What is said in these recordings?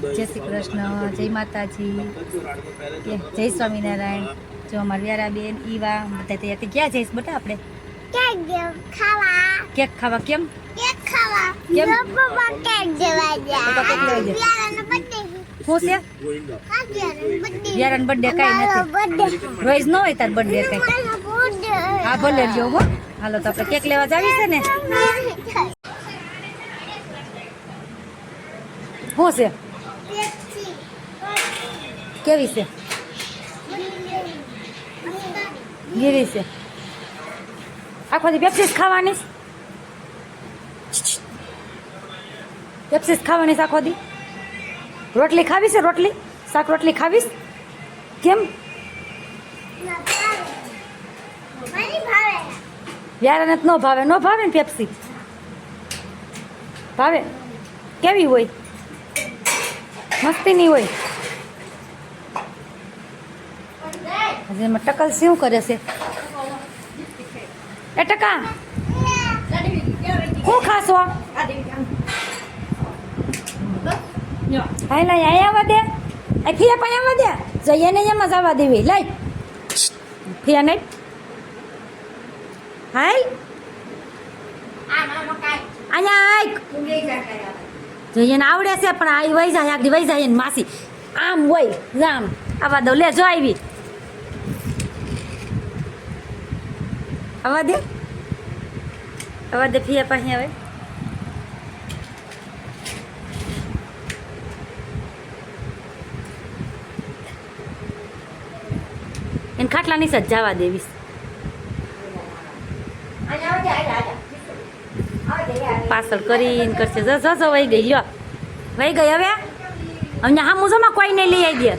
જય શ્રી કૃષ્ણ, જય માતાજી, જય સ્વામિનારાયણ. જો અમારા વ્યારાબેન ઈવા બધા તૈયાર ક્યાં જઈશ બેટા આપણે? કેક ખાવા. કેમ કેમ શું છે? વ્યારાનો બર્થડે કઈ નથી. રોજ ન હોય તાર બર્થડે કઈ. હા ભલે લ્યો હો. હાલો તો આપણે કેક લેવા જાવી છે ને. શું છે? કેવી છે? કેવી છે? આખો દી પેપ્સીસ ખાવાની? પેપ્સીસ ખાવાની આખો દી? રોટલી ખાવી છે? રોટલી શાક રોટલી ખાવીશ? કેમ? યાર ન ભાવે. ન ભાવે ને પેપ્સી? ભાવે. કેવી હોય? મસ્તી નહીં હોય. એમાં ટકલ શું કરે છે? એ ટકા શું ખાશો? હા લઈ અહીં આવવા દે. ફિયા પણ આવવા દે. જઈએ ને એમાં જ આવવા દેવી. લઈ ફિયા નહીં. હાય અહીંયા જઈએ ને આવડે છે પણ આ વહી જાય. આગળ વહી જાય ને માસી આમ હોય આમ આવવા દો. લે જો આવી આવવા દે. આવવા દે ફિયા પાસે હવે. એને ખાટલા ની સજ જવા દેવીશ. પાછળ કરીને કરશે. જજો વહી ગઈ. લ્યો વહી ગઈ. હવે અહીંયા હા મુજોમાં કોઈ નહીં લઈ આવી દે.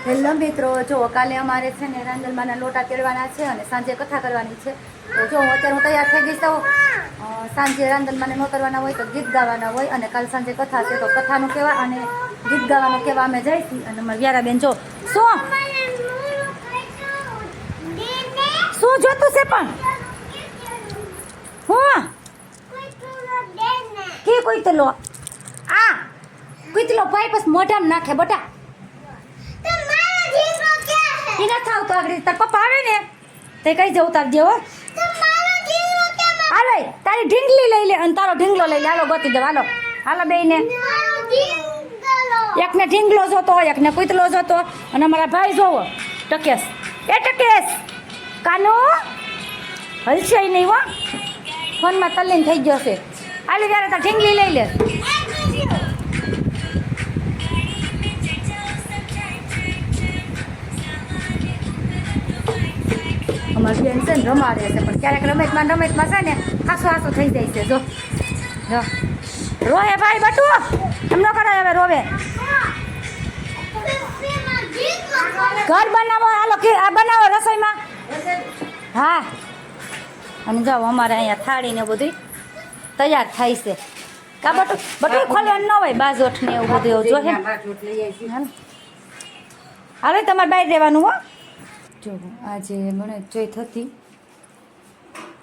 હેલો મિત્રો, જો કાલે અમારે છે ને રાંદલમાના લોટા તેડવાના છે અને સાંજે કથા કરવાની છે. તો જો અત્યારે હું તૈયાર થઈ ગઈ તો સાંજે રાંદલમાને નોતરવાના હોય તો ગીત ગાવાના હોય અને કાલ સાંજે કથા છે તો કથાનું કહેવા અને ગીત ગાવાનું કહેવા અમે જઈશું. અને અમારા વ્યારાબેન જો શું જોતું છે પણ હું કે કોઈ તો લો આ કીતલો ભાઈ બસ મોઢામાં નાખે બટા. એ નથી આવતો આગળ. તાર પપ્પા આવે ને તે કઈ જવું તાર જેવો. હાલો તારી ઢીંગલી લઈ લે અને તારો ઢીંગલો લઈ લે. હાલો ગોતી દે. હાલો હાલો બેયને. એકને ઢીંગલો જોતો હોય, એકને કૂતલો જોતો. અને અમારા ભાઈ જોવો ટકેશ. એ ટકેશ કાનો હલશે નહીં હો. ફોનમાં તલ્લીન થઈ ગયો છે. હાલે ત્યારે તાર ઢીંગલી લઈ લે. અમારી બેન છે ને રમાડે છે પણ ક્યારેક રમતમાં છે ને હાસો થઈ જાય છે. જો જો રોવે ભાઈ બટુ એમ ન કરે. હવે રોવે. ઘર બનાવો. હાલો આ બનાવો રસોઈમાં. હા અને જાઓ અમારે અહીંયા થાળી ને બધું તૈયાર થાય છે. કા બટુ ખોલવાનું ન હોય. બાજોઠ ને એવું બધું એવું જોહે. હાલો તમારે બહાર રહેવાનું હો. જો આજે ગણેશ ચોથ હતી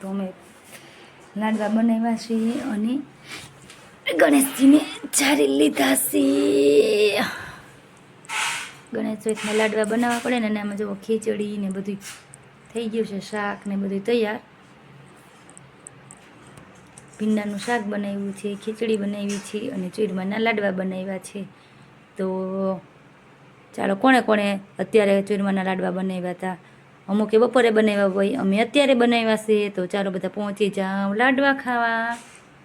તો અમે લાડવા બનાવ્યા છીએ અને ગણેશજીને ચારી લીધા છે. ગણેશ ચોથના લાડવા બનાવવા પડે ને આમાં જો ખીચડી ને બધું થઈ ગયું છે. શાક ને બધું તૈયાર. ભીંડાનું શાક બનાવ્યું છે, ખીચડી બનાવી છે અને ચૂરમાના લાડવા બનાવ્યા છે. તો ચાલો કોણે અત્યારે ચૂરમાના લાડવા બનાવ્યા હતા. અમુકે બપોરે બનાવ્યા હોય, અમે અત્યારે બનાવ્યા છે. તો ચાલો બધા પહોંચી જાઓ લાડવા ખાવા.